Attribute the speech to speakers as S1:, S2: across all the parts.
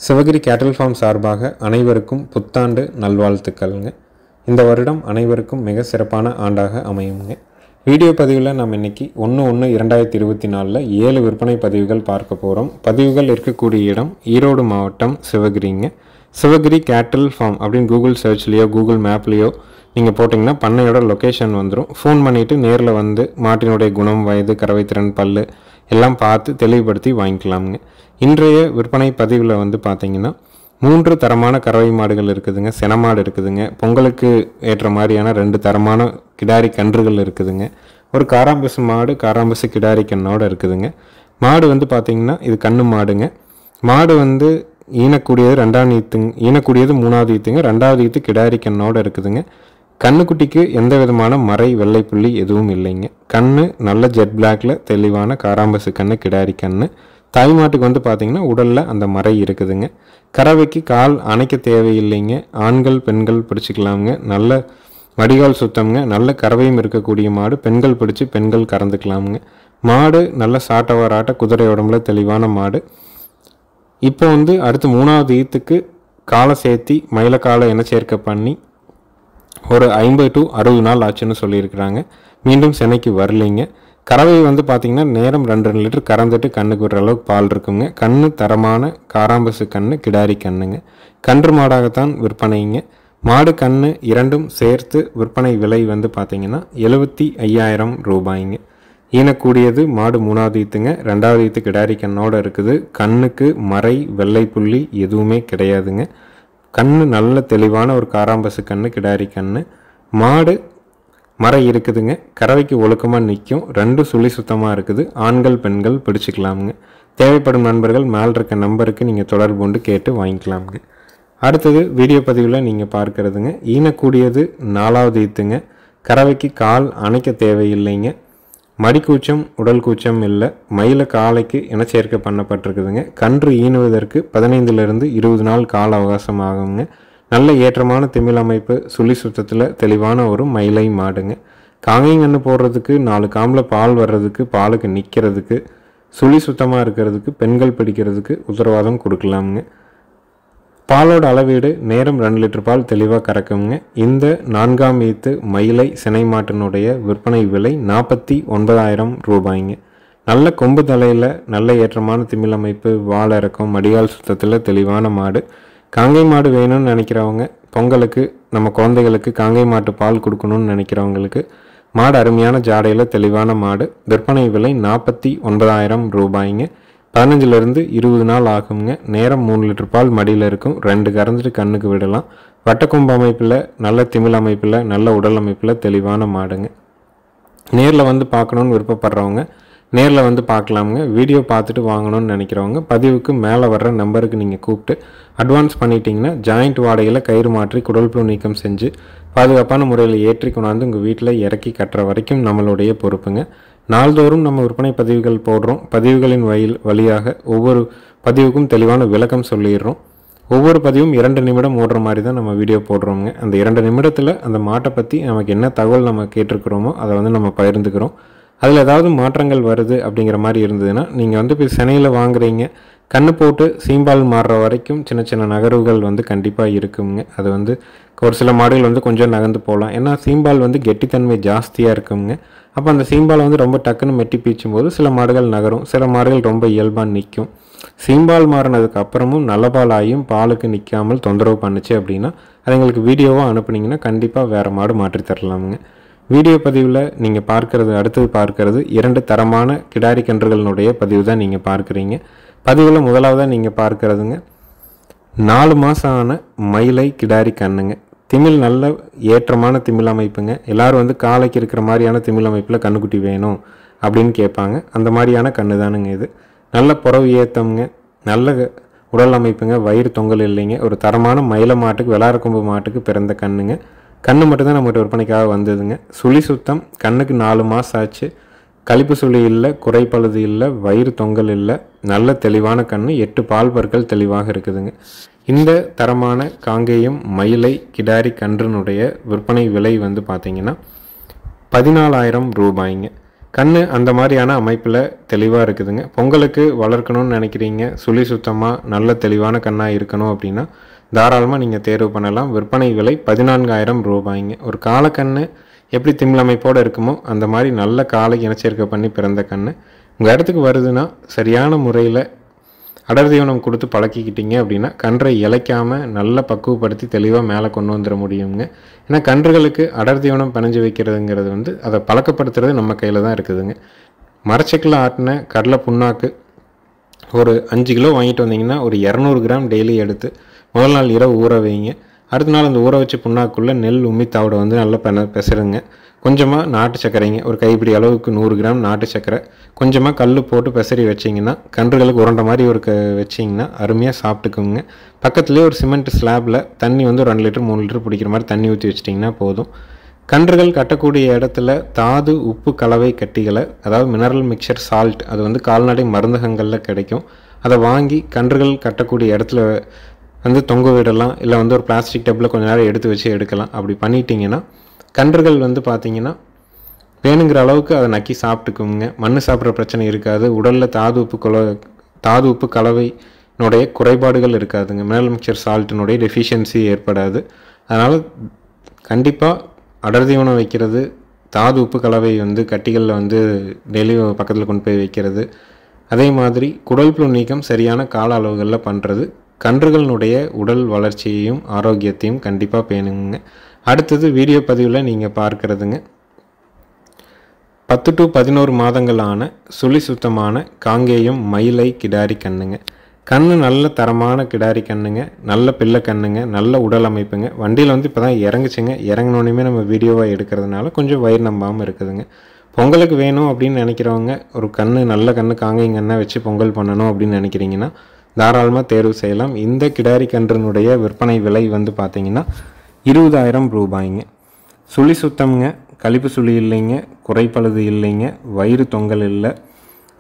S1: சிவகிரி கேட்டல் ஃபார்ம் சார்பாக அனைவருக்கும் புத்தாண்டு நல்வாழ்த்துக்கள்ங்க. இந்த வருடம் அனைவருக்கும் மிக சிறப்பான ஆண்டாக அமையுங்க. வீடியோ பதிவில் நம்ம இன்றைக்கி 1/1/2024 7 விற்பனை பதிவுகள் பார்க்க போகிறோம். பதிவுகள் இருக்கக்கூடிய இடம் ஈரோடு மாவட்டம் சிவகிரிங்க. சிவகிரி கேட்டல் ஃபார்ம் அப்படின்னு கூகுள் சர்ச்லேயோ கூகுள் மேப்லேயோ நீங்கள் போட்டிங்கன்னா பண்ணையோட லொக்கேஷன் வந்துடும். ஃபோன் பண்ணிவிட்டு நேரில் வந்து மாட்டினுடைய குணம், வயது, கறவைத்திறன், பல் எல்லாம் பார்த்து தெளிவுபடுத்தி வாங்கிக்கலாமுங்க. இன்றைய விற்பனை பதிவில் வந்து பார்த்திங்கன்னா 3 தரமான கறவை மாடுகள் இருக்குதுங்க. செனமாடு இருக்குதுங்க. பொங்கலுக்கு ஏற்ற மாதிரியான 2 தரமான கிடாரி கன்றுகள் இருக்குதுங்க. ஒரு காராம்பசு மாடு, காராம்பசு கிடாரி கண்ணோடு இருக்குதுங்க. மாடு வந்து பார்த்திங்கன்னா இது கண்ணு மாடுங்க. மாடு வந்து ஈனக்கூடியது 2ஆம் ஈத்துங்க, ஈனக்கூடியது 3ஆவது ஈத்துங்க. 2ஆவது ஈத்து கிடாரி கண்ணோடு இருக்குதுங்க. கண்ணுக்குட்டிக்கு எந்த விதமான மறை வெள்ளை புள்ளி எதுவும் இல்லைங்க. கண்ணு நல்ல ஜெட் பிளாக்ல தெளிவான காராம்பசு கண்ணு, கிடாரி கண்ணு. தாய் மாட்டுக்கு வந்து பார்த்திங்கன்னா உடலில் அந்த மறை இருக்குதுங்க. கறவைக்கு கால் அணைக்க தேவையில்லைங்க. ஆண்கள் பெண்கள் பிடிச்சிக்கலாமுங்க. நல்ல வடிகால் சுத்தம்ங்க. நல்ல கறவையும் இருக்கக்கூடிய மாடு. பெண்கள் பிடிச்சி பெண்கள் கறந்துக்கலாமுங்க. மாடு நல்ல சாட்டவாராட்ட குதிரை உடம்புல தெளிவான மாடு. இப்போ வந்து அடுத்து 3ஆவது ஈத்துக்கு காலை சேர்த்தி மயிலக்காலை இனச்சேர்க்கை பண்ணி ஒரு 50 to 60 நாள் ஆச்சுன்னு சொல்லியிருக்கிறாங்க. மீண்டும் சென்னைக்கு வரலைங்க. கறவை வந்து பார்த்திங்கன்னா நேரம் 2 லிட்டர் கறந்துட்டு கண்ணுக்கு விடுற அளவுக்கு பால் இருக்குங்க. கண்ணு தரமான காராம்பசு கண்ணு, கிடாரி கண்ணுங்க. கன்று மாடாகத்தான் விற்பனைங்க. மாடு கண்ணு இரண்டும் சேர்த்து விற்பனை விலை வந்து பார்த்திங்கன்னா 75,000 ரூபாய்ங்க. ஈனக்கூடியது மாடு 3ஆவது ஈத்துங்க. 2ஆவது ஈத்து கிடாரி கண்ணோடு இருக்குது. கண்ணுக்கு மறை வெள்ளை புள்ளி எதுவுமே கிடையாதுங்க. கண்ணு நல்ல தெளிவான ஒரு காராம்பசு கண்ணு, கிடாரி கண்ணு. மாடு மறை இருக்குதுங்க. கறவைக்கு ஒழுக்கமாக நிற்கும். 2 சுழி சுத்தமாக இருக்குது. ஆண்கள் பெண்கள் பிடிச்சிக்கலாமுங்க. தேவைப்படும் நண்பர்கள் மேல் இருக்க நம்பருக்கு நீங்கள் தொடர்பு கொண்டு கேட்டு வாங்கிக்கலாமுங்க. அடுத்தது வீடியோ பதிவில் நீங்கள் பார்க்குறதுங்க ஈனக்கூடியது 4ஆவது ஈத்துங்க. கறவைக்கு கால் அணைக்க தேவையில்லைங்க. மடிக்கூச்சம், உடல் கூச்சம் இல்லை. மயில காலைக்கு இனச்சேர்க்கை பண்ணப்பட்டிருக்குதுங்க. கன்று ஈனுவதற்கு 15 to 20 நாள் கால அவகாசம் ஆகுங்க. நல்ல ஏற்றமான திமிழ் அமைப்பு, சுழி சுத்தத்தில் தெளிவான ஒரு மயிலை மாடுங்க. காங்கைங்கன்று போடுறதுக்கு 4 காம்பில் பால் வர்றதுக்கு, பாலுக்கு நிற்கிறதுக்கு, சுழி சுத்தமாக இருக்கிறதுக்கு, பெண்கள் பிடிக்கிறதுக்கு உத்தரவாதம் கொடுக்கலாமுங்க. பாலோட அளவீடு நேரம் 2 லிட்டர் பால் தெளிவாக கறக்குங்க. இந்த 4ஆம் ஈத்து மயிலை சினை மாட்டினுடைய விற்பனை விலை 49,000 ரூபாய்ங்க. நல்ல கொம்பு தலையில் நல்ல ஏற்றமான திமிழ் அமைப்பு, வால் இறக்கம், மடிகால் சுத்தத்தில் தெளிவான மாடு. காங்கை மாடு வேணும்னு நினைக்கிறவங்க, பொங்கலுக்கு நம்ம குழந்தைகளுக்கு காங்கை மாட்டு பால் கொடுக்கணும்னு நினைக்கிறவங்களுக்கு மாடு அருமையான ஜாடையில் தெளிவான மாடு. விற்பனை விலை 49,000 ரூபாய்ங்க. 15 to 20 நாள் ஆகுங்க. நேரம் 3 லிட்டர் பால் மடியில் இருக்கும். 2 கறந்துட்டு கண்ணுக்கு விடலாம். வட்டக்கொம்பு அமைப்பில், நல்ல திமிழ் அமைப்பில், நல்ல உடல் அமைப்பில் தெளிவான மாடுங்க. நேரில் வந்து பார்க்கணுன்னு விருப்பப்படுறவங்க நேரில் வந்து பார்க்கலாமுங்க. வீடியோ பார்த்துட்டு வாங்கணும்னு நினைக்கிறவங்க பதிவுக்கு மேலே வர்ற நம்பருக்கு நீங்கள் கூப்பிட்டு அட்வான்ஸ் பண்ணிட்டீங்கன்னா ஜாயிண்ட் வாடகையில் கயிறு மாற்றி குடல் புழு நீக்கம் செஞ்சு பாதுகாப்பான முறையில் ஏற்றி கொண்டாந்து உங்கள் வீட்டில் இறக்கி கட்டுற வரைக்கும் நம்மளுடைய பொறுப்புங்க. நாள்தோறும் நம்ம விற்பனை பதிவுகள் போடுறோம். பதிவுகளின் வழியாக ஒவ்வொரு பதிவுக்கும் தெளிவான விளக்கம் சொல்லிடுறோம். ஒவ்வொரு பதிவும் 2 நிமிடம் ஓடுற மாதிரி தான் நம்ம வீடியோ போடுறோங்க. அந்த 2 நிமிடத்தில் அந்த மாட்டை பற்றி நமக்கு என்ன தகவல் நம்ம கேட்டிருக்கிறோமோ அதை வந்து நம்ம பகிர்ந்துக்கிறோம். அதில் ஏதாவது மாற்றங்கள் வருது அப்படிங்கிற மாதிரி இருந்ததுன்னா நீங்கள் வந்து இப்போ சென்னையில் வாங்குறீங்க, கண்ணு போட்டு சீம்பால் மாறுற வரைக்கும் சின்ன சின்ன நகர்வுகள் வந்து கண்டிப்பாக இருக்குங்க. அது வந்து ஒரு சில மாடுகள் வந்து கொஞ்சம் நகர்ந்து போகலாம். ஏன்னா சீம்பால் வந்து கெட்டித்தன்மை ஜாஸ்தியாக இருக்குங்க. அப்போ அந்த சீம்பால் வந்து ரொம்ப டக்குன்னு மெட்டி பீச்சும் போது சில மாடுகள் நகரும், சில மாடுகள் ரொம்ப இயல்பாக நிற்கும். சீம்பால் மாறினதுக்கு அப்புறமும் நல்ல பால் ஆகியும் பாலுக்கு நிற்காமல் தொந்தரவு பண்ணுச்சு அப்படின்னா அது எங்களுக்கு வீடியோவாக அனுப்புனீங்கன்னா கண்டிப்பாக வேறு மாடு மாற்றி தரலாமுங்க. வீடியோ பதிவில் நீங்கள் அடுத்தது பார்க்கறது 2 தரமான கிடாரி கன்றுகளினுடைய பதிவு தான் நீங்கள் பார்க்குறீங்க. பதிவில் முதலாவதாக நீங்கள் பார்க்குறதுங்க 4 மாதம் ஆன மயிலை கிடாரி கண்ணுங்க. திமிழ் நல்ல ஏற்றமான திமிழ் அமைப்புங்க. எல்லோரும் வந்து காலைக்கு இருக்கிற மாதிரியான திமிழ் அமைப்பில் கண்ணுக்குட்டி வேணும் அப்படின்னு கேட்பாங்க. அந்த மாதிரியான கண்ணு தானுங்க இது. நல்ல புறவு ஏற்றம்ங்க. நல்ல உடல் அமைப்புங்க. வயிறு தொங்கல் இல்லைங்க. ஒரு தரமான மயில மாட்டுக்கு, வெள்ளாரக்கொம்பு மாட்டுக்கு பிறந்த கண்ணுங்க. கண்ணு மட்டும்தான் நம்மகிட்ட விற்பனைக்காக வந்ததுங்க. சுழி சுத்தம். கண்ணுக்கு 4 மாதம் ஆச்சு. கழிப்பு சுழி இல்லை, குறைப்பழுது இல்லை, வயிறு தொங்கல் இல்லை. நல்ல தெளிவான கண்ணு. 8 பால் பற்கள் தெளிவாக இருக்குதுங்க. இந்த தரமான காங்கேயம் மயிலை கிடாரி கன்றினுடைய விற்பனை விலை வந்து பார்த்திங்கன்னா 14,000 ரூபாய்ங்க. கண் அந்த மாதிரியான அமைப்பில் தெளிவாக இருக்குதுங்க. பொங்கலுக்கு வளர்க்கணும்னு நினைக்கிறீங்க, சுழி சுத்தமாக நல்ல தெளிவான கண்ணாக இருக்கணும் அப்படின்னா தாராளமாக நீங்கள் தேர்வு பண்ணலாம். விற்பனை விலை 14,000 ரூபாய்ங்க. ஒரு காலக்கண்ணு எப்படி திமிழ் அமைப்போடு இருக்குமோ அந்த மாதிரி நல்ல காலை இனச்சேர்க்கை பண்ணி பிறந்த கண் உங்கள் இடத்துக்கு வருதுன்னா சரியான முறையில் அடர் தீவனம் கொடுத்து பழக்கிக்கிட்டீங்க அப்படின்னா கன்றை இழைக்காமல் நல்லா பக்குவப்படுத்தி தெளிவாக மேலே கொண்டு வந்துட முடியுங்க. ஏன்னா கன்றுகளுக்கு அடர் தீவனம் பணிஞ்சு வைக்கிறதுங்கிறது வந்து அதை பழக்கப்படுத்துறது நம்ம கையில் தான் இருக்குதுங்க. மரச்செக்கில் ஆட்டின கடலை புண்ணாக்கு ஒரு 5 கிலோ வாங்கிட்டு வந்தீங்கன்னா ஒரு 200 கிராம் டெய்லி எடுத்து முதல் நாள் இரவு ஊற வைங்க. அடுத்த நாள் அந்த ஊற வச்ச புண்ணாக்குள்ளே நெல் உம்மி தாவடை வந்து நல்லா பெசருங்க. கொஞ்சமாக நாட்டு சர்க்கரைங்க, ஒரு கைப்பிடி அளவுக்கு 100 கிராம் நாட்டு சர்க்கரை, கொஞ்சமாக கல் போட்டு பெசரி வச்சிங்கன்னா கன்றுகளுக்கு உருண்டை மாதிரி வச்சிங்கன்னா அருமையாக சாப்பிட்டுக்குங்க. பக்கத்துலேயே ஒரு சிமெண்ட் ஸ்லாப்பில் தண்ணி வந்து 2 லிட்டர் 3 லிட்டர் பிடிக்கிற மாதிரி தண்ணி ஊற்றி வச்சிட்டிங்கன்னா போதும். கன்றுகள் கட்டக்கூடிய இடத்துல தாது உப்பு கலவை கட்டிகளை, அதாவது மினரல் மிக்சர் சால்ட், அது வந்து கால்நடை மருந்தகங்களில் கிடைக்கும். அதை வாங்கி கன்றுகள் கட்டக்கூடிய இடத்துல வந்து தொங்க விடலாம். இல்லை வந்து ஒரு பிளாஸ்டிக் டப்பில் கொஞ்சம் நேரம் எடுத்து வச்சு எடுக்கலாம். அப்படி பண்ணிட்டீங்கன்னா கன்றுகள் வந்து பார்த்திங்கன்னா வேணுங்கிற அளவுக்கு அதை நக்கி சாப்பிட்டுக்குங்க. மண் சாப்பிட்ற பிரச்சனை இருக்காது. உடலில் தாது உப்பு கலவையினுடைய குறைபாடுகள் இருக்காதுங்க. மினரல் மிக்சர் சால்ட்டினுடைய டெஃபிஷியன்சி ஏற்படாது. அதனால் கண்டிப்பாக அடர் தீவனம் வைக்கிறது, தாது உப்பு கலவை வந்து கட்டிகளில் வந்து டெய்லி பக்கத்தில் கொண்டு போய் வைக்கிறது, அதே மாதிரி குடல் புழு நீக்கம் சரியான கால அளவுகளில் பண்ணுறது கன்றுகளினுடைய உடல் வளர்ச்சியையும் ஆரோக்கியத்தையும் கண்டிப்பாக பேணுங்க. அடுத்தது வீடியோ பதிவில் நீங்கள் பார்க்குறதுங்க 10 to 11 மாதங்களான சுழி சுத்தமான காங்கேயம் மயிலை கிடாரி கண்ணுங்க. கண்ணு நல்ல தரமான கிடாரி கண்ணுங்க, நல்ல பிள்ளை கண்ணுங்க, நல்ல உடல் அமைப்புங்க. வண்டியில் வந்து இப்போ தான் இறங்குச்சுங்க. இறங்கினோடனே நம்ம வீடியோவாக எடுக்கிறதுனால கொஞ்சம் வயிறு நம்பாமல் இருக்குதுங்க. பொங்கலுக்கு வேணும் அப்படின்னு நினைக்கிறவங்க, ஒரு நல்ல கண்ணு காங்கேயம் கண்ணை வச்சு பொங்கல் பண்ணணும் அப்படின்னு நினைக்கிறீங்கன்னா தாராளமாக தேர்வு செய்யலாம். இந்த கிடாரி கன்றினுடைய விற்பனை விலை வந்து பார்த்திங்கன்னா 20,000 ரூபாய்ங்க. சுழி சுத்தம்ங்க, கழிப்பு சுழி இல்லைங்க, குறைப்பழுது இல்லைங்க, வயிறு தொங்கல் இல்லை,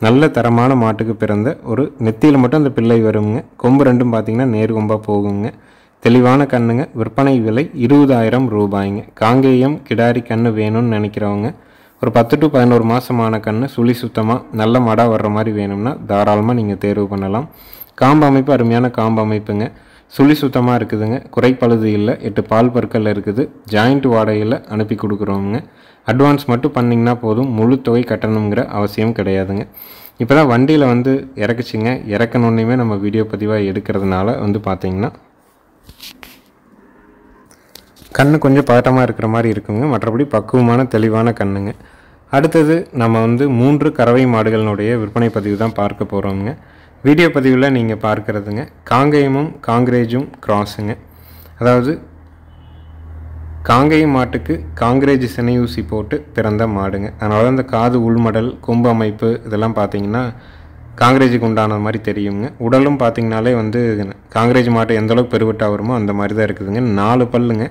S1: நல்ல தரமான மாட்டுக்கு பிறந்த ஒரு நெத்தியில் மட்டும் அந்த பிள்ளை வருங்க. கொம்பு ரெண்டும் பார்த்திங்கன்னா நேர் கொம்பாக போகுங்க. தெளிவான கண்ணுங்க. விற்பனை விலை 20,000 ரூபாய்ங்க. காங்கேயம் கிடாரி கண்ணு வேணும்னு நினைக்கிறவங்க, ஒரு 10 to 11 மாதமான கண்ணு சுழி சுத்தமாக நல்ல மடாக வர்ற மாதிரி வேணும்னா தாராளமாக நீங்கள் தேர்வு பண்ணலாம். காம்பு அமைப்பு அருமையான காம்பு அமைப்புங்க. சுழி சுத்தமாக இருக்குதுங்க, குறைப்பழுது இல்லை, 8 பால் பற்கள் இருக்குது. ஜாயிண்ட் வாடகையில் அனுப்பி கொடுக்குறோங்க. அட்வான்ஸ் மட்டும் பண்ணிங்கன்னா போதும், முழு தொகை கட்டணுங்கிற அவசியம் கிடையாதுங்க. இப்போ தான் வண்டியில் வந்து இறக்குச்சிங்க. இறக்கணுன்னே நம்ம வீடியோ பதிவாக எடுக்கிறதுனால வந்து பார்த்திங்கன்னா கண்ணு கொஞ்சம் பதட்டமாக இருக்கிற மாதிரி இருக்குங்க. மற்றபடி பக்குவமான தெளிவான கண்ணுங்க. அடுத்தது நம்ம வந்து 3 கறவை மாடுகளினுடைய விற்பனை பதிவு தான் பார்க்க போகிறோங்க. வீடியோ பதிவில் நீங்கள் பார்க்குறதுங்க காங்கேயமும் காங்கிரேஜும் கிராஸுங்க. அதாவது காங்கேயம் மாட்டுக்கு காங்கிரேஜ் சினையூசி போட்டு பிறந்த மாடுங்க. அதனால அந்த காது உள்மடல் கொம்பு அமைப்பு இதெல்லாம் பார்த்திங்கன்னா காங்கிரேஜுக்கு உண்டான மாதிரி தெரியுங்க. உடலும் பார்த்திங்கனாலே வந்து காங்கிரேஜ் மாட்டு எந்தளவுக்கு பெருவட்டாக வருமோ அந்த மாதிரி தான் இருக்குதுங்க. 4 பல்லுங்க.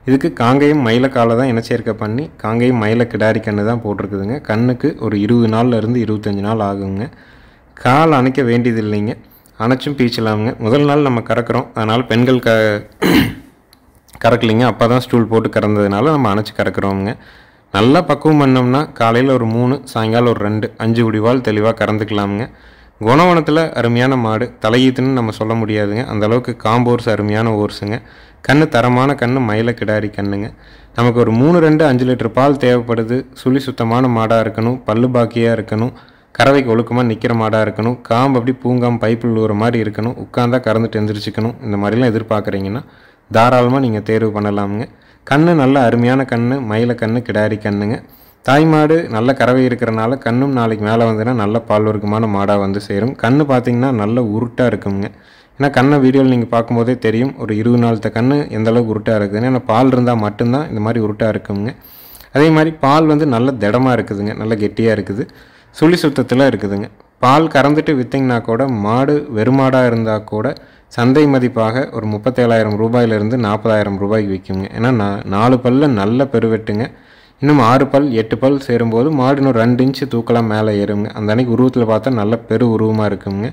S1: இதுக்கு காங்கேயம் மயிலக்காலை தான் இனச்சேர்க்கை பண்ணி காங்கேயம் மயில கிடாரி கண்ணு தான் போட்டிருக்குதுங்க. கண்ணுக்கு ஒரு 20 நாள்லேருந்து 25 நாள் ஆகுங்க. கால் அணைக்க வேண்டியது இல்லைங்க, அணைச்சும் பீச்சலாமுங்க. முதல் நாள் நம்ம கறக்கிறோம், அதனால் பெண்கள் கறக்கலிங்க. அப்போ தான் ஸ்டூல் போட்டு கறந்ததுனால நம்ம அணைச்சி கறக்கிறோமுங்க. நல்லா பக்குவம் பண்ணோம்னா காலையில் ஒரு 3, சாயங்காலம் ஒரு 2, 5 குடிவால் தெளிவாக கறந்துக்கலாமுங்க. குணவனத்தில் அருமையான மாடு, தலையீத்துன்னு நம்ம சொல்ல முடியாதுங்க. அந்தளவுக்கு காம்போர்ஸ் அருமையான ஓர்ஸுங்க. கண்ணு தரமான கண்ணு மயில கிடாரி கண்ணுங்க. நமக்கு ஒரு 3, 2, 5 லிட்டர் பால் தேவைப்படுது. சுழி சுத்தமான மாடாக இருக்கணும், பல்லு பாக்கியாக இருக்கணும், கறவைக்கு ஒழுக்கமாக நிற்கிற மாடாக இருக்கணும், காம்பு அப்படி பூங்காம் பைப்பில் விழுற மாதிரி இருக்கணும், உட்காந்தா கறந்துட்டு எந்திரிச்சிக்கணும். இந்த மாதிரிலாம் எதிர்பார்க்குறீங்கன்னா தாராளமாக நீங்கள் தேர்வு பண்ணலாமுங்க. கண்ணு நல்ல அருமையான கண்ணு மயில கண்ணு கிடாரி கண்ணுங்க. தாய்மாடு நல்ல கறவை இருக்கிறனால கண்ணும் நாளைக்கு மேலே வந்ததுன்னா நல்ல பால் வர்க்கமான மாடாக வந்து சேரும். கண்ணு பார்த்திங்கன்னா நல்ல உருட்டாக இருக்குங்க. ஏன்னா கண்ணை வீடியோவில் நீங்கள் பார்க்கும்போதே தெரியும், ஒரு 20 நாளத்த கண்ணு எந்தளவுக்கு உருட்டாக இருக்குதுன்னு. ஏன்னா பால் இருந்தால் மட்டும்தான் இந்த மாதிரி உருட்டாக இருக்குங்க. அதே மாதிரி பால் வந்து நல்ல திடமாக இருக்குதுங்க, நல்ல கெட்டியாக இருக்குது, சுழி சுத்தத்தில் இருக்குதுங்க. பால் கறந்துட்டு விற்றிங்கன்னா கூட மாடு வெறுமாடாக இருந்தால் கூட சந்தை மதிப்பாக ஒரு 37,000 ரூபாயிலிருந்து 40,000 ரூபாய்க்கு விற்குங்க. ஏன்னா 4 பல்ல நல்ல பெருவெட்டுங்க. இன்னும் 6 பல் 8 பல் சேரும்போது மாடு இன்னும் 2 இன்ச்சு தூக்கலாம் மேலே ஏறுங்க. அந்த அன்றைக்கி உருவத்தில் பார்த்தா நல்ல பெரு உருவமாக இருக்குங்க.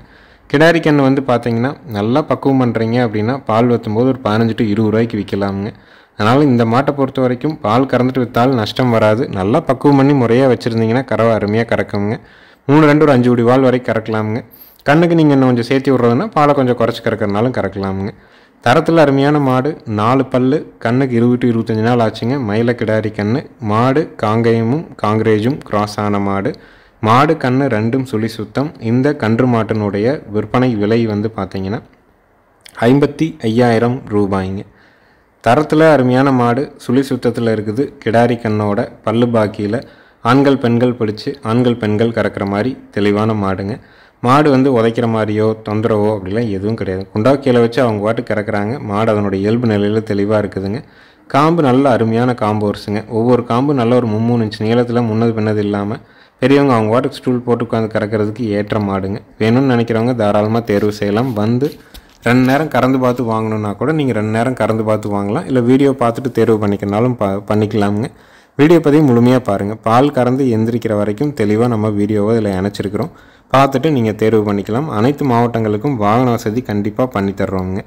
S1: கிடாரி கன்று வந்து பார்த்திங்கன்னா நல்லா பக்குவம் பண்ணுறீங்க அப்படின்னா பால் வற்றும்போது ஒரு 15 to 20 ரூபாய்க்கு விற்கலாமுங்க. அதனால் இந்த மாட்டை பொறுத்த வரைக்கும் பால் கறந்துட்டு விற்றாலும் நஷ்டம் வராது. நல்லா பக்குவம் பண்ணி முறையாக வச்சுருந்தீங்கன்னா கறவை அருமையாக கறக்குங்க. 3 ஒரு 5 குடி பால் வரைக்கும் கறக்கலாமுங்க. கண்ணுக்கு நீங்கள் இன்னும் கொஞ்சம் சேர்த்து விட்றதுன்னா பாலை கொஞ்சம் குறைச்சி கறக்கிறனாலும் கறக்கலாமுங்க. தரத்தில் அருமையான மாடு, 4 பல்லு, கண்ணுக்கு 20 to 25 நாள் ஆச்சுங்க. மயில கிடாரி கண்ணு மாடு, காங்கேயமும் காங்கிரேஜும் கிராஸ் ஆன மாடு. மாடு கண்ணு 2ம் சுழி சுத்தம். இந்த கன்று மாட்டினுடைய விற்பனை விலை வந்து பார்த்திங்கன்னா 55,000 ரூபாய்ங்க. தரத்தில் அருமையான மாடு, சுழி சுத்தத்தில் இருக்குது. கிடாரி கண்ணோட பல்லு பாக்கியில் ஆண்கள் பெண்கள் பிடிச்சி ஆண்கள் பெண்கள் கறக்கிற மாதிரி தெளிவான மாடுங்க. மாடு வந்து உதைக்கிற மாதிரியோ தொந்தரவோ அப்படிலாம் எதுவும் கிடையாது. குண்டா கீழே வச்சு அவங்க பாட்டு கறக்குறாங்க. மாடு அதனுடைய இயல்பு நிலையில் தெளிவாக இருக்குதுங்க. காம்பு நல்ல அருமையான காம்பு வருஷங்க. ஒவ்வொரு காம்பு நல்ல ஒரு 3 இன்ச் நீளத்தில் முன்னது பின்னது இல்லாமல் பெரியவங்க அவங்க பாட்டுக்கு ஸ்டூல் போட்டு உட்காந்து கறக்கிறதுக்கு ஏற்ற மாடுங்க. வேணும்னு நினைக்கிறவங்க தாராளமாக தேர்வு செய்யலாம். வந்து 2 நேரம் கறந்து பார்த்து வாங்கணுன்னா கூட நீங்கள் 2 நேரம் கறந்து பார்த்து வாங்கலாம். இல்லை வீடியோ பார்த்துட்டு தேர்வு பண்ணிக்கிறனாலும் பண்ணிக்கலாமுங்க. வீடியோ பதிவு முழுமையாக பாருங்கள். பால் கறந்து எந்திரிக்கிற வரைக்கும் தெளிவாக நம்ம வீடியோவை இதில் இணைச்சிருக்கிறோம். பார்த்துட்டு நீங்கள் தேர்வு பண்ணிக்கலாம். அனைத்து மாவட்டங்களுக்கும் வாகன வசதி கண்டிப்பாக பண்ணித்தர்றோங்க.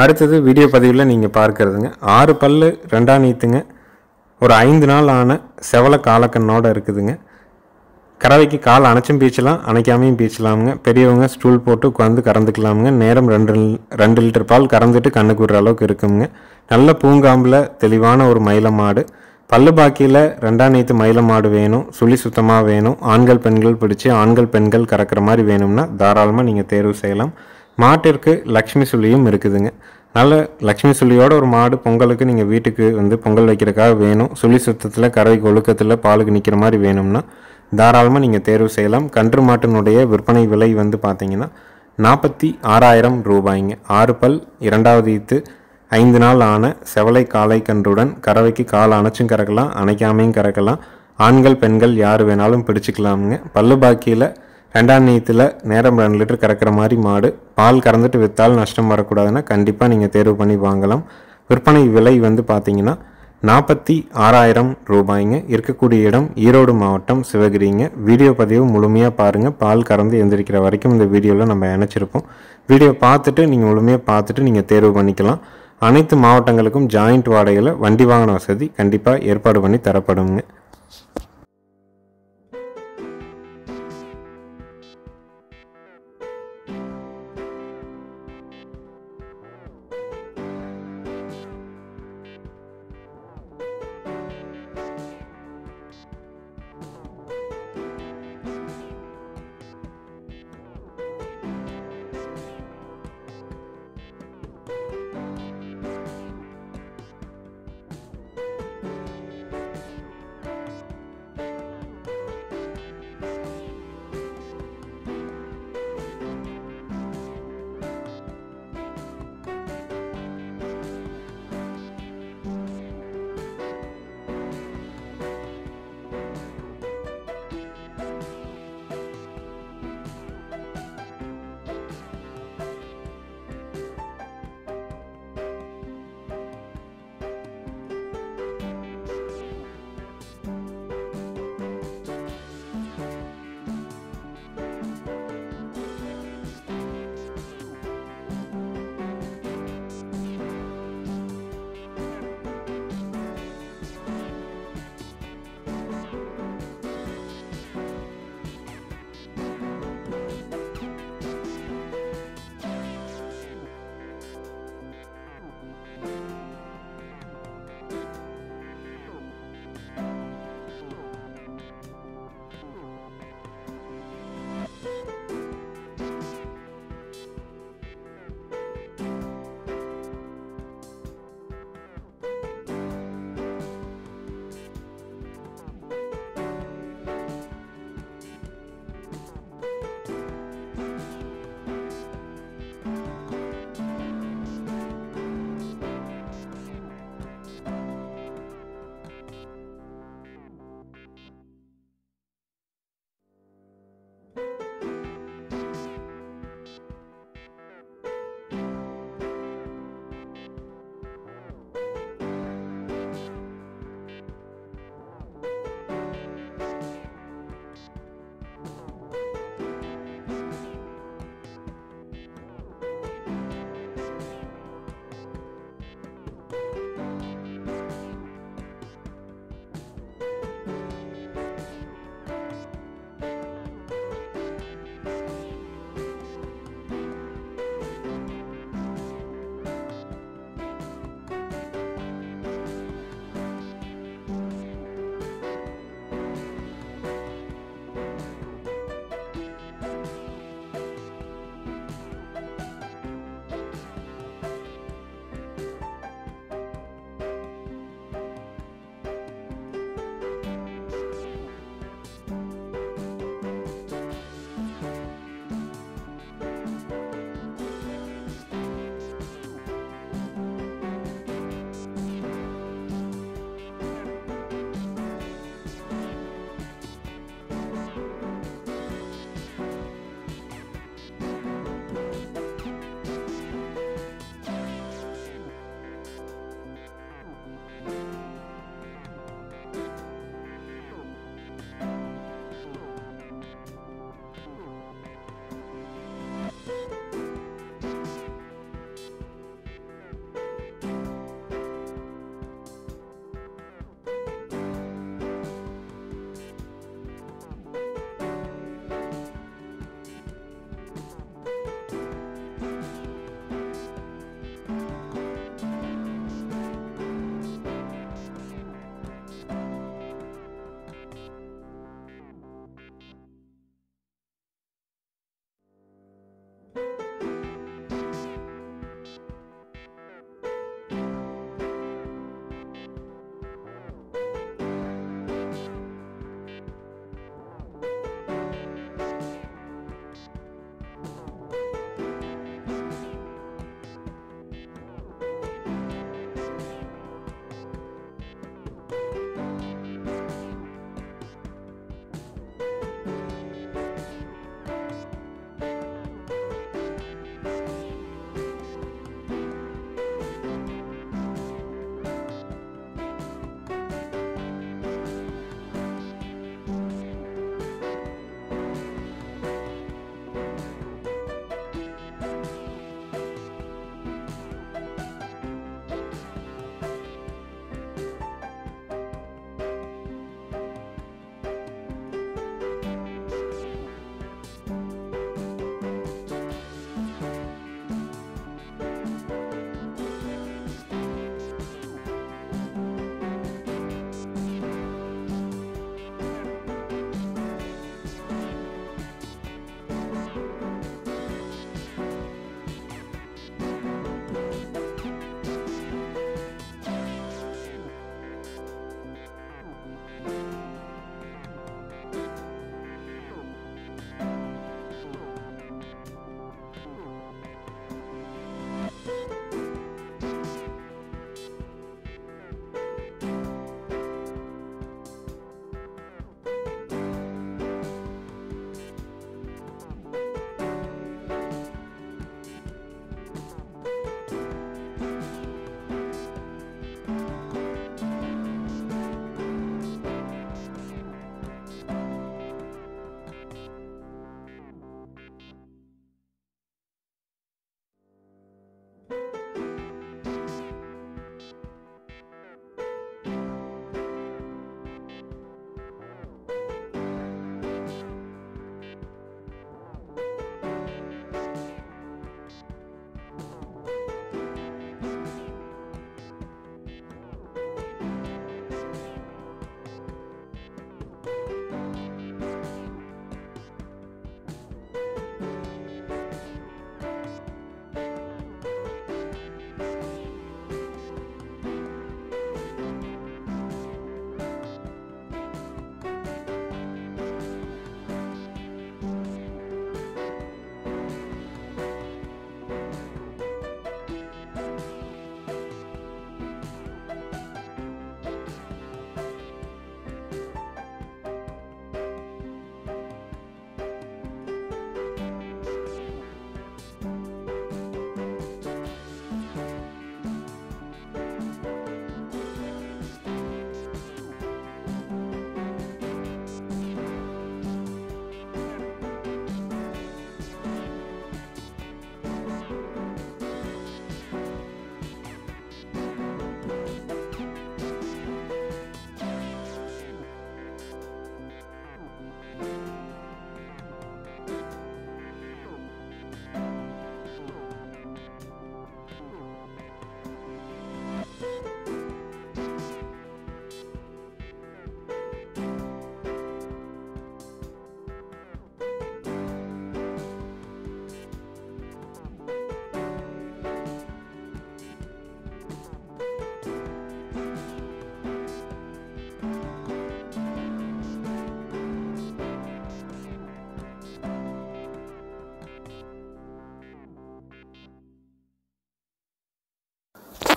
S1: அடுத்தது வீடியோ பதிவில் நீங்கள் பார்க்குறதுங்க 6 பல்லு 2 நீத்துங்க, ஒரு 5 நாள் ஆன செவல காலக்கண்ணோடு இருக்குதுங்க. கறவைக்கு கால் அணைச்சும் பீச்சலாம், அணைக்காமையும் பீச்சலாமுங்க. பெரியவங்க ஸ்டூல் போட்டு உட்காந்து கறந்துக்கலாமுங்க. நேரம் 2 லிட்டர் பால் கறந்துட்டு கண்ணுக்கு விடுற அளவுக்கு இருக்குங்க. நல்ல பூங்காம்பில் தெளிவான ஒரு மயில மாடு. பல்லு பாக்கியில் 2ஆம் நீத்து மயில மாடு வேணும், சுழி சுத்தமாக வேணும், ஆண்கள் பெண்கள் பிடிச்சி ஆண்கள் பெண்கள் கறக்கிற மாதிரி வேணும்னா தாராளமாக நீங்கள் தேர்வு செய்யலாம். மாட்டிற்கு லக்ஷ்மி சுழியும் இருக்குதுங்க. நல்ல லக்ஷ்மி சுழியோட ஒரு மாடு பொங்கலுக்கு நீங்கள் வீட்டுக்கு வந்து பொங்கல் வைக்கிறதுக்காக வேணும், சுழி சுத்தத்தில் கறவை ஒழுக்கத்தில் பாலுக்கு நிற்கிற மாதிரி வேணும்னா தாராளமாக நீங்கள் தேர்வு செய்யலாம். கன்று மாட்டினுடைய விற்பனை விலை வந்து பார்த்தீங்கன்னா 46,000 ரூபாய்ங்க. 6 பல் 2வது ஈத்து 5 நாள் ஆன செவலை காளை கன்றுடன் கறவைக்கு கால் அணைச்சும் கறக்கலாம், அணைக்காமையும் கறக்கலாம். ஆண்கள் பெண்கள் யார் வேணாலும் பிடிச்சிக்கலாமுங்க. பல்லு பாக்கியில் 2ஆம் நீத்தில் நேரம் 2 லிட்டர் கறக்கிற மாதிரி மாடு, பால் கறந்துட்டு விற்றால் நஷ்டம் வரக்கூடாதுன்னா கண்டிப்பாக நீங்கள் தேர்வு பண்ணி வாங்கலாம். விற்பனை விலை வந்து பார்த்தீங்கன்னா 46,000 ரூபாய்ங்க. இருக்கக்கூடிய இடம் ஈரோடு மாவட்டம், சிவகிரிங்க. வீடியோ பதிவு முழுமையாக பாருங்கள். பால் கறந்து எந்திரிக்கிற வரைக்கும் இந்த வீடியோவில் நம்ம இணைச்சிருப்போம். வீடியோ பார்த்துட்டு நீங்கள் முழுமையாக பார்த்துட்டு நீங்கள் தேர்வு பண்ணிக்கலாம். அனைத்து மாவட்டங்களுக்கும் ஜாயிண்ட் வாடகையில் வண்டி வாகன வசதி கண்டிப்பாக ஏற்பாடு பண்ணி தரப்படுங்க.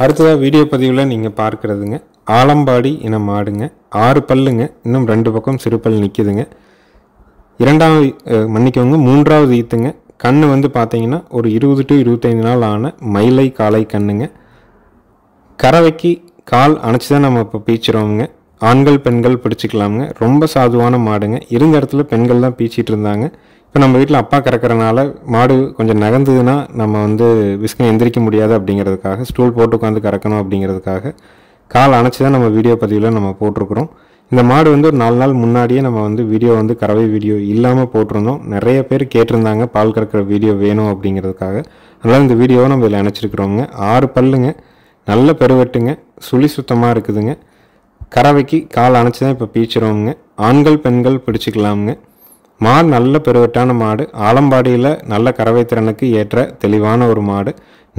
S1: அடுத்ததாக வீடியோ பதிவில் நீங்கள் பார்க்குறதுங்க ஆலம்பாடி இன மாடுங்க. 6 பல்லுங்க, இன்னும் 2 பக்கம் சிறுபல் நிற்கிதுங்க. மூன்றாவது ஈத்துங்க. கண்ணு வந்து பார்த்தீங்கன்னா ஒரு 20 to 25 நாள் ஆன மயிலை காளை கண்ணுங்க. கறவைக்கு கால் அணைச்சி தான் நம்ம இப்போ பீச்சிரோமுங்க. ஆண்கள் பெண்கள் பிடிச்சிக்கலாமுங்க. ரொம்ப சாதுவான மாடுங்க. இருந்த இடத்துல பெண்கள் தான் பீச்சிட்டு இருந்தாங்க. இப்போ நம்ம வீட்டில் அப்பா கறக்கிறனால மாடு கொஞ்சம் நகர்ந்ததுன்னா நம்ம வந்து விஸ்கம் எந்திரிக்க முடியாது அப்படிங்கிறதுக்காக, ஸ்டூல் போட்டு உட்காந்து கறக்கணும் அப்படிங்கிறதுக்காக கால் அணைச்சி தான் நம்ம வீடியோ பதிவில் நம்ம போட்டிருக்கிறோம். இந்த மாடு வந்து ஒரு 4 நாள் முன்னாடியே நம்ம வந்து வீடியோ வந்து கறவை வீடியோ இல்லாமல் போட்டிருந்தோம். நிறைய பேர் கேட்டிருந்தாங்க பால் கறக்கிற வீடியோ வேணும் அப்படிங்கிறதுக்காக. அதனால் இந்த வீடியோவை நம்ம இதில் இணைச்சிருக்கிறோங்க. 6 பல்லுங்க, நல்ல பெருவெட்டுங்க, சுழி சுத்தமாக இருக்குதுங்க. கறவைக்கு கால் அணைச்சி தான் இப்போ பீச்சிரோமுங்க. ஆண்கள் பெண்கள் பிடிச்சிக்கலாமுங்க. மாடு நல்ல பெருவெட்டான மாடு. ஆலம்பாடியில் நல்ல கறவை திறனுக்கு ஏற்ற தெளிவான ஒரு மாடு.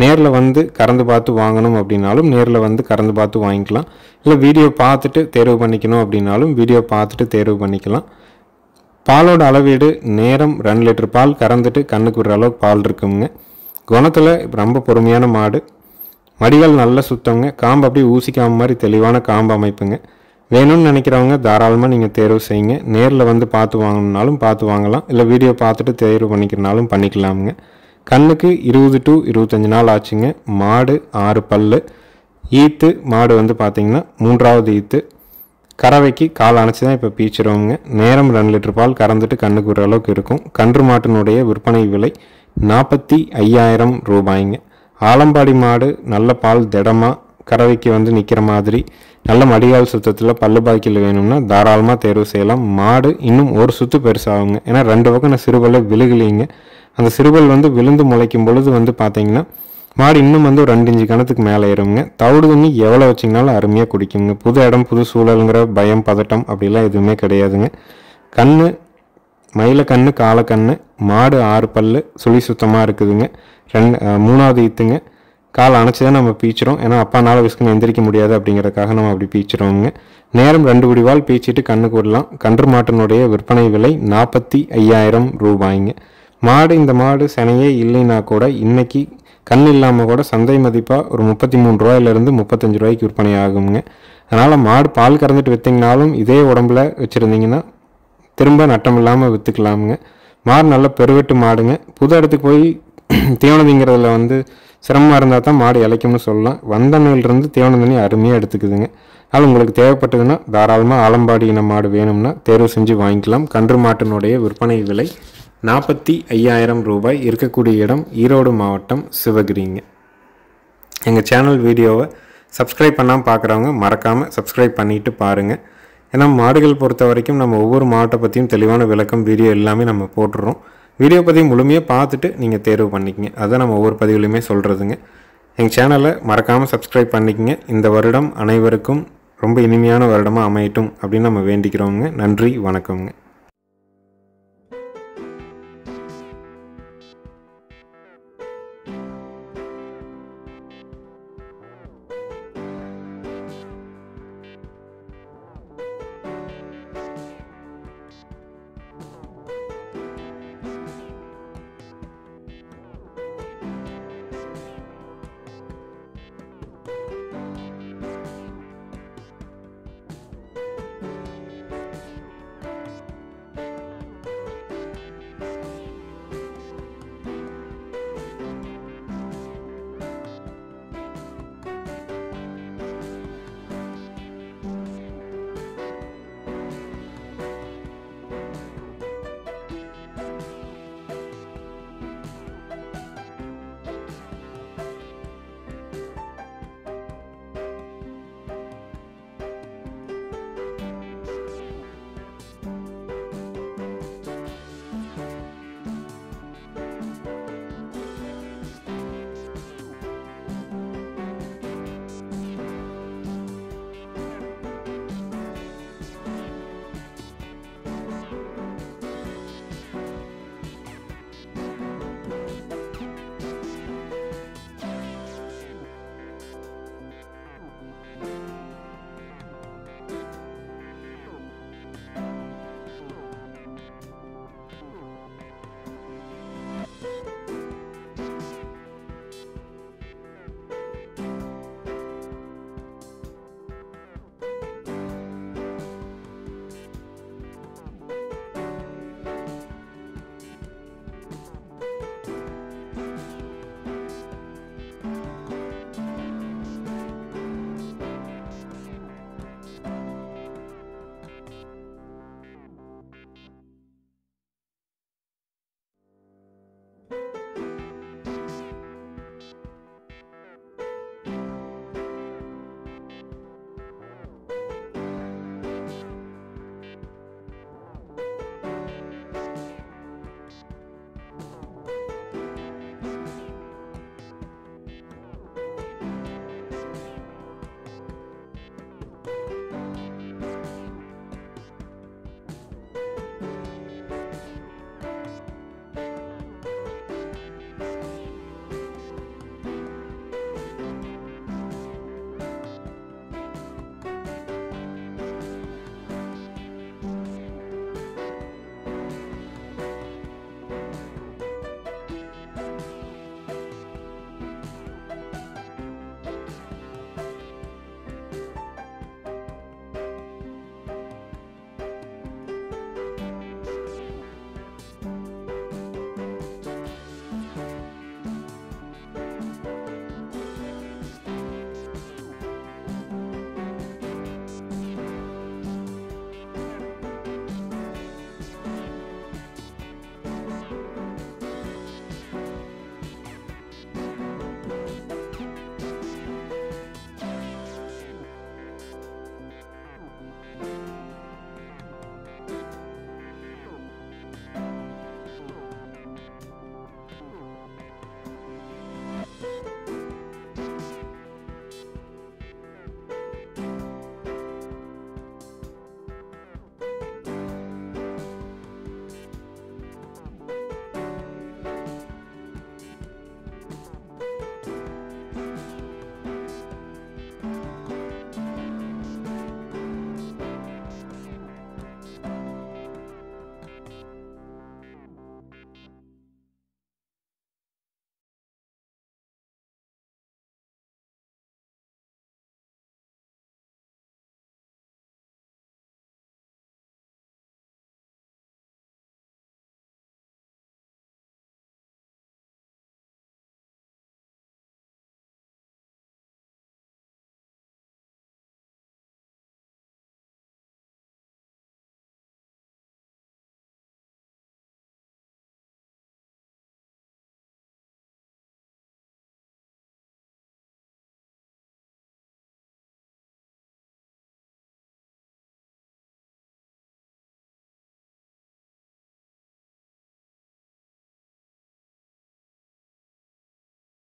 S1: நேரில் வந்து கறந்து பார்த்து வாங்கணும் அப்படின்னாலும் நேரில் வந்து கறந்து பார்த்து வாங்கிக்கலாம். இல்லை வீடியோ பார்த்துட்டு தேர்வு பண்ணிக்கணும் அப்படின்னாலும் வீடியோ பார்த்துட்டு தேர்வு பண்ணிக்கலாம். பாலோட அளவீடு நேரம் 2 லிட்டர் பால் கறந்துட்டு கண்ணுக்கு விடுற அளவுக்கு பால் இருக்குங்க. குணத்தில் ரொம்ப பொறுமையான மாடு. மடிகள் நல்ல சுத்தங்க. காம்பு அப்படியே ஊசிக்காம மாதிரி தெளிவான காம்பு அமைப்புங்க. வேணும்னு நினைக்கிறவங்க தாராளமாக நீங்கள் தேர்வு செய்யுங்க. நேரில் வந்து பார்த்து வாங்கணுன்னாலும் பார்த்து வாங்கலாம். இல்லை வீடியோ பார்த்துட்டு தேர்வு பண்ணிக்கிறனாலும் பண்ணிக்கலாமுங்க. கண்ணுக்கு 20 to 25 நாள் ஆச்சுங்க. மாடு 6 பல்லு. ஈத்து மாடு வந்து பார்த்திங்கன்னா 3வது ஈத்து. கறவைக்கு கால் அணைச்சி தான் இப்போ பீச்சிரோமுங்க. நேரம் 2 லிட்டர் பால் கறந்துட்டு கண்ணுக்கு ஒரு அளவுக்கு இருக்கும். கன்று மாட்டினுடைய விற்பனை விலை 45,000 ரூபாய்ங்க. ஆலம்பாடி மாடு நல்ல பால் திடமாக கறவைக்கு வந்து நிற்கிற மாதிரி நல்ல மடிகால் சுத்தத்தில் பல்லு பாக்கியில் வேணும்னா தாராளமாக தேர்வு செய்யலாம். மாடு இன்னும் ஒரு சுற்று பெருசாகுங்க. ஏன்னா 2 பக்கம் நான் சிறுபல்ல விழுகலிங்க. அந்த சிறுபல் வந்து விழுந்து முளைக்கும் பொழுது வந்து பார்த்தீங்கன்னா மாடு இன்னும் வந்து ஒரு 2 இன்ச்சு கணத்துக்கு மேலே ஏறுங்க. தவிடு தண்ணி எவ்வளோ வச்சிங்கனாலும் அருமையாக குடிக்குங்க. புது இடம் புது சூழலுங்கிற பயம் பதட்டம் அப்படிலாம் எதுவுமே கிடையாதுங்க. கண்ணு மயில கண்ணு காலக்கண்ணு. மாடு 6 பல்லு, சுழி சுத்தமாக இருக்குதுங்க. 3வது ஈத்துங்க. கால் அணைச்சி தான் நம்ம பீச்சிரோம். ஏன்னா அப்பானால விஸ்கம் எந்திரிக்க முடியாது அப்படிங்கிறதுக்காக நம்ம அப்படி பீச்சிரோங்க. நேரம் 2 குடிவால் பீச்சிட்டு கண்ணுக்கு விடலாம். கன்று மாட்டினுடைய விற்பனை விலை 45,000 ரூபாய்ங்க. மாடு இந்த மாடு சனையே இல்லைன்னா கூட இன்னைக்கு கண் இல்லாமல் கூட சந்தை மதிப்பாக ஒரு 33 ரூபாயிலிருந்து 35 ரூபாய்க்கு விற்பனை ஆகுங்க. அதனால் மாடு பால் கறந்துட்டு விற்றிங்கனாலும் இதே உடம்புல வச்சுருந்தீங்கன்னா திரும்ப நட்டம் இல்லாமல் விற்றுக்கலாமுங்க. மாடு நல்ல பெருவெட்டு மாடுங்க. புது இடத்துக்கு போய் தீவனதிங்கிறதுல வந்து சிரமமாக இருந்தால் தான் மாடு இலைக்கும்னு சொல்லலாம். வந்தண்ணிலிருந்து தீவன தண்ணி அருமையாக எடுத்துக்குதுங்க. அதனால் உங்களுக்கு தேவைப்பட்டதுன்னா தாராளமாக ஆலம்பாடி இன மாடு வேணும்னா தேர்வு செஞ்சு வாங்கிக்கலாம். கன்று மாட்டினுடைய விற்பனை விலை 45,000 ரூபாய். இருக்கக்கூடிய இடம் ஈரோடு மாவட்டம், சிவகிரிங்க. எங்கள் சேனல் வீடியோவை சப்ஸ்கிரைப் பண்ணாமல் பார்க்குறவங்க மறக்காமல் சப்ஸ்கிரைப் பண்ணிவிட்டு பாருங்கள். ஏன்னா மாடுகள் பொறுத்த வரைக்கும் நம்ம ஒவ்வொரு மாவட்டத்தை பற்றியும் தெளிவான விளக்கம் வீடியோ எல்லாமே நம்ம போட்டுடுறோம். வீடியோ பதிவு முழுமையாக பார்த்துட்டு நீங்கள் தேர்வு பண்ணிக்கங்க. அதை நம்ம ஒவ்வொரு பதிவுலையுமே சொல்கிறதுங்க. எங்கள் சேனலை மறக்காமல் சப்ஸ்கிரைப் பண்ணிக்கங்க. இந்த வருடம் அனைவருக்கும் ரொம்ப இனிமையான வருடமாக அமையட்டும் அப்படின்னு நம்ம வேண்டிக்கிறோங்க. நன்றி, வணக்கங்க.